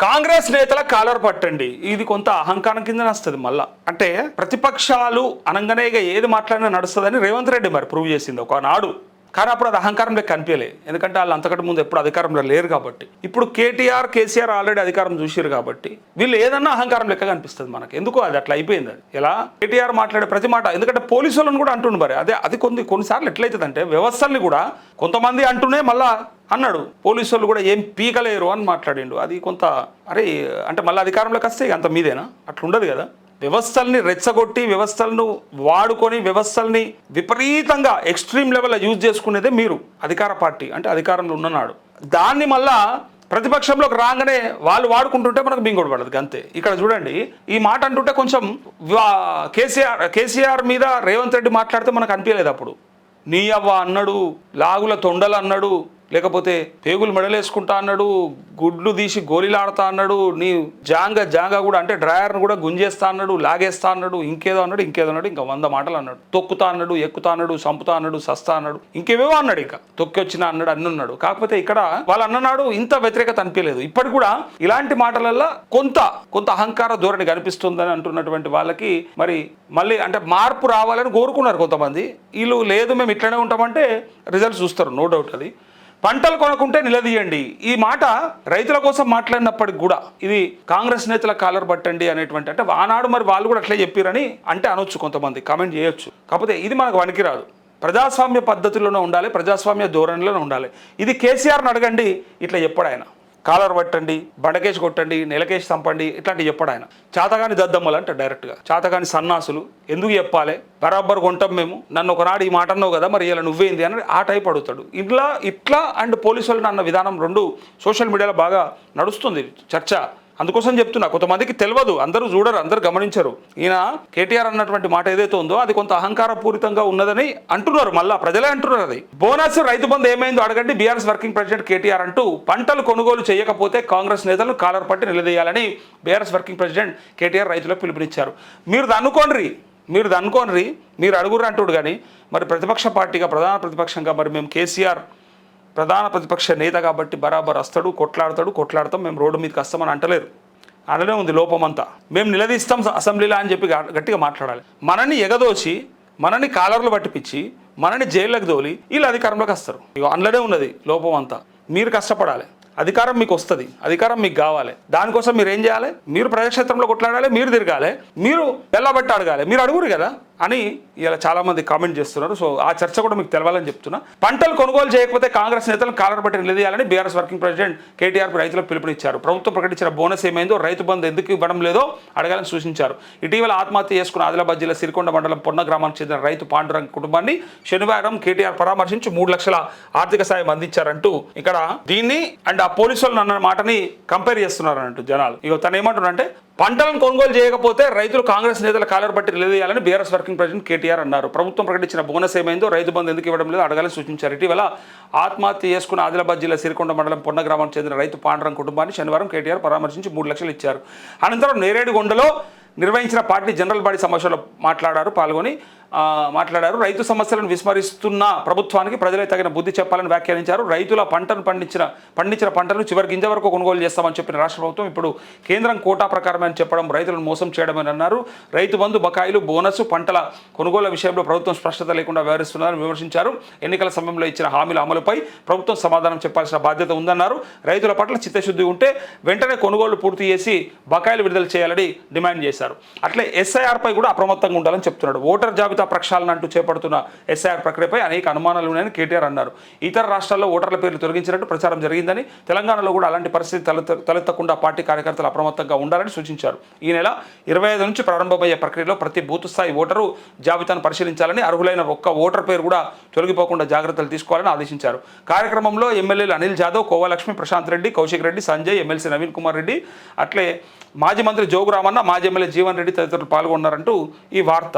కాంగ్రెస్ నేతల కాలర్ పట్టండి, ఇది కొంత అహంకారం కింద వస్తుంది. మళ్ళా అంటే ప్రతిపక్షాలు అనగానే ఇక ఏది మాట్లాడినా నడుస్తుందని రేవంత్ రెడ్డి మరి ప్రూవ్ చేసింది ఒకనాడు. కానీ అప్పుడు అది అహంకారంలో కనిపించలే, ఎందుకంటే వాళ్ళు అంతకంటే ముందు ఎప్పుడు అధికారంలో లేరు కాబట్టి. ఇప్పుడు కేటీఆర్ కేసీఆర్ ఆల్రెడీ అధికారం చూసారు కాబట్టి వీళ్ళు ఏదన్నా అహంకారం లెక్క కనిపిస్తుంది మనకు. ఎందుకు అది అట్లా అయిపోయింది. అది ఎలా కేటీఆర్ మాట్లాడే ప్రతి మాట, ఎందుకంటే పోలీసు వాళ్ళని కూడా అంటుండు మరి. అది కొన్నిసార్లు ఎట్లయితుందంటే వ్యవస్థల్ని కూడా కొంతమంది అంటూనే మళ్ళా అన్నాడు పోలీసు వాళ్ళు కూడా ఏం పీకలేరు అని మాట్లాడిండు. అది కొంత అరే అంటే మళ్ళీ అధికారంలోకి వస్తే అంత మీదేనా? అట్లుండదు కదా. వ్యవస్థల్ని రెచ్చగొట్టి వ్యవస్థలను వాడుకొని వ్యవస్థల్ని విపరీతంగా ఎక్స్ట్రీమ్ లెవెల్లో యూజ్ చేసుకునేదే మీరు అధికార పార్టీ, అంటే అధికారంలో ఉన్ననాడు. దాన్ని మళ్ళా ప్రతిపక్షంలోకి రాగానే వాళ్ళు వాడుకుంటుంటే మనకు బింగోడు పడదు అంతే. ఇక్కడ చూడండి, ఈ మాట అంటుంటే కొంచెం కేసీఆర్ మీద రేవంత్ రెడ్డి మాట్లాడితే మనకు అనిపించలేదు. అప్పుడు నీ అవ్వ అన్నాడు, లాగుల తొండలు అన్నాడు, లేకపోతే పేగులు మెడలేసుకుంటా అన్నాడు, గుడ్లు తీసి గోళీలాడుతా అన్నాడు, నీ జాంగా కూడా అంటే డ్రాయర్ను కూడా గుంజేస్తా అన్నాడు, లాగేస్తా అన్నాడు, ఇంకేదో అన్నాడు, ఇంకా 100 మాటలు అన్నాడు. తొక్కుతా అన్నాడు, ఎక్కుతా అన్నాడు, సంపుతా అన్నాడు, సస్తా అన్నాడు, ఇంకేవేవో అన్నాడు. ఇంకా తొక్కి వచ్చినా అన్నాడు, అన్ని ఉన్నాడు. కాకపోతే ఇక్కడ వాళ్ళు అన్ననాడు ఇంత వ్యతిరేకత అనిపించలేదు. ఇప్పటికి కూడా ఇలాంటి మాటలల్లో కొంత అహంకార ధోరణి కనిపిస్తుందని అంటున్నటువంటి వాళ్ళకి మరి మళ్ళీ అంటే మార్పు రావాలని కోరుకున్నారు కొంతమంది. వీళ్ళు లేదు మేము ఇట్లనే ఉంటామంటే రిజల్ట్స్ చూస్తారు, నో డౌట్. అది పంటలు కొనుక్కుంటే నిలదీయండి, ఈ మాట రైతుల కోసం మాట్లాడినప్పటికి కూడా ఇది కాంగ్రెస్ నేతల కాలర్ పట్టండి అనేటువంటి, అంటే ఆనాడు మరి వాళ్ళు కూడా అట్లే చెప్పారని అంటే అనొచ్చు, కొంతమంది కామెంట్ చేయొచ్చు. కాకపోతే ఇది మనకు పనికిరాదు. ప్రజాస్వామ్య పద్ధతిలోనే ఉండాలి, ప్రజాస్వామ్య ధోరణిలోనే ఉండాలి. ఇది కేసీఆర్ని అడగండి, ఇట్లా చెప్పాడు ఆయన. కాలర్ పట్టండి, బండకేసి కొట్టండి, నెలకేసి చంపండి, ఇట్లాంటివి చెప్పాడు ఆయన. చాతగాని దద్దమ్మలు అంటే డైరెక్ట్గా చాతగాని సన్నాసులు ఎందుకు చెప్పాలి, బరాబర్ కొంటాం మేము, నన్ను ఒకనాడు ఈ మాట అన్నావు కదా మరి ఇలా నువ్వేంది అని ఆ టైప్ అడుగుతాడు. ఇట్లా అండ్ పోలీసు వాళ్ళని అన్న విధానం రెండు సోషల్ మీడియాలో బాగా నడుస్తుంది చర్చ. అందుకోసం చెప్తున్నా, కొంతమందికి తెలియదు, అందరూ చూడరు, అందరూ గమనించరు. ఈయన కేటీఆర్ అన్నటువంటి మాట ఏదైతే ఉందో అది కొంత అహంకారపూరితంగా ఉన్నదని అంటున్నారు, మళ్ళా ప్రజలే అంటున్నారు. అది బోనస్ రైతు బంధు ఏమైందో అడగండి, బీఆర్ఎస్ వర్కింగ్ ప్రెసిడెంట్ కేటీఆర్ అంటూ పంటలు కొనుగోలు చేయకపోతే కాంగ్రెస్ నేతలను కాలర్ పట్టి నిలదీయాలని బీఆర్ఎస్ వర్కింగ్ ప్రెసిడెంట్ కేటీఆర్ రైతులకు పిలుపునిచ్చారు. మీరు అనుకోండి, మీరు అడుగురు అంటుడు. కానీ మరి ప్రతిపక్ష పార్టీగా ప్రధాన ప్రతిపక్షంగా మరి మేము కేసీఆర్ ప్రధాన ప్రతిపక్ష నేత కాబట్టి బరాబర్ వస్తాడు, కొట్లాడతాం, మేము రోడ్డు మీదకి వస్తామని అంటలేరు. అననే ఉంది లోపమంతా. మేము నిలదీస్తాం అసెంబ్లీలో అని చెప్పి గట్టిగా మాట్లాడాలి. మనని ఎగదోచి మనని కాలర్లు పట్టిపించి మనని జైల్లోకి దోలి వీళ్ళు అధికారంలోకి వస్తారు. ఇక అందులోనే ఉన్నది లోపం అంతా. మీరు కష్టపడాలి, అధికారం మీకు వస్తుంది, అధికారం మీకు కావాలి. దానికోసం మీరు ఏం చేయాలి? మీరు ప్రజాక్షేత్రంలో కొట్లాడాలి, మీరు తిరగాలి, మీరు వెళ్ళబట్టి అడగాలి. మీరు అడుగురు కదా అని ఇలా చాలామంది కామెంట్ చేస్తున్నారు. సో ఆ చర్చ కూడా మీకు తెలవాలని చెప్తున్నా. పంటలు కొనుగోలు చేయకపోతే కాంగ్రెస్ నేతలను కాలర్ పట్టి నిలదీయాలని బీఆర్ఎస్ వర్కింగ్ ప్రెసిడెంట్ కేటీఆర్ రైతులకు పిలుపునిచ్చారు. ప్రభుత్వం ప్రకటించిన బోనస్ ఏమైందో, రైతు బంధు ఎందుకు ఇవ్వడం లేదో అడగాలని సూచించారు. ఇటీవల ఆత్మహత్య చేసుకున్న ఆదిలాబాద్ జిల్లా సిరికొండ మండలం పొన్న గ్రామానికి చెందిన రైతు పాండురంగ కుటుంబాన్ని శనివారం కేటీఆర్ పరామర్శించి 3 లక్షల ఆర్థిక సాయం అందించారంటూ ఇక్కడ దీన్ని అండ్ ఆ పోలీసు వాళ్ళు అన్న మాటని కంపేర్ చేస్తున్నారు అన్నట్టు జనాలు. ఇక తను ఏమంటున్నారంటే పంటలను కొనుగోలు చేయకపోతే రైతులు కాంగ్రెస్ నేతల కాలర్ పట్టి నిలదీయాలని బీఆర్ఎస్ వర్కింగ్ ప్రెసిడెంట్ కేటీఆర్ అన్నారు. ప్రభుత్వం ప్రకటించిన బోనస్ ఏమైందో, రైతు బంధు ఎందుకు ఇవ్వడం లేదో అడగాలని సూచించారు. ఇటీవల ఆత్మహత్య చేసుకున్న ఆదిలాబాద్ జిల్లా సిరికొండ మండలం పొన్న గ్రామానికి చెందిన రైతు పాండురంగ కుటుంబాన్ని శనివారం కేటీఆర్ పరామర్శించి 3 లక్షలు ఇచ్చారు. అనంతరం నేరేడుగొండలో నిర్వహించిన పార్టీ జనరల్ బాడీ సమావేశంలో మాట్లాడారు. రైతు సమస్యలను విస్మరిస్తున్న ప్రభుత్వానికి ప్రజలే తగిన బుద్ధి చెప్పాలని వ్యాఖ్యానించారు. రైతుల పండించిన పంటలను చివరి గింజ వరకు కొనుగోలు చేస్తామని చెప్పిన రాష్ట్ర ప్రభుత్వం ఇప్పుడు కేంద్రం కోటా ప్రకారమే అని చెప్పడం రైతులను మోసం చేయడమని అన్నారు. రైతు బంధు, బకాయిలు, బోనస్, పంటల కొనుగోలు విషయంలో ప్రభుత్వం స్పష్టత లేకుండా వ్యవహరిస్తున్నారని విమర్శించారు. ఎన్నికల సమయంలో ఇచ్చిన హామీల అమలుపై ప్రభుత్వం సమాధానం చెప్పాల్సిన బాధ్యత ఉందన్నారు. రైతుల పట్ల చిత్తశుద్ధి ఉంటే వెంటనే కొనుగోలు పూర్తి చేసి బకాయిలు విడుదల చేయాలని డిమాండ్ చేశారు. అట్లే ఎస్ఐఆర్ పై కూడా అప్రమత్తంగా ఉండాలని చెప్తున్నాడు. ఓటర్ జాబితా ప్రక్షాళన అంటూ చేపడుతున్న ఎస్ఐఆర్ ప్రక్రియపై అనేక అనుమానాలు ఉన్నాయని కేటీఆర్ అన్నారు. ఇతర రాష్ట్రాల్లో ఓటర్ల పేర్లు తొలగించినట్టు ప్రచారం జరిగిందని, తెలంగాణలో కూడా అలాంటి పరిస్థితి తలెత్తకుండా పార్టీ కార్యకర్తలు అప్రమత్తంగా ఉండాలని సూచించారు. ఈ నెల 25 నుంచి ప్రారంభమయ్యే ప్రక్రియలో ప్రతి బూత్ స్థాయి ఓటరు జాబితాను పరిశీలించాలని, అర్హులైన ఒక్క ఓటర్ పేరు కూడా తొలగిపోకుండా జాగ్రత్తలు తీసుకోవాలని ఆదేశించారు. కార్యక్రమంలో ఎమ్మెల్యేలు అనిల్ జాదవ్, కోవలక్ష్మి, ప్రశాంత్ రెడ్డి, కౌశిక్ రెడ్డి, సంజయ్, ఎమ్మెల్సీ నవీన్ కుమార్ రెడ్డి, అట్లే మాజీ మంత్రి జోగు రామన్న, మాజీ ఎమ్మెల్యే జీవన్ రెడ్డి తదితరులు పాల్గొన్నారంటూ ఈ వార్త.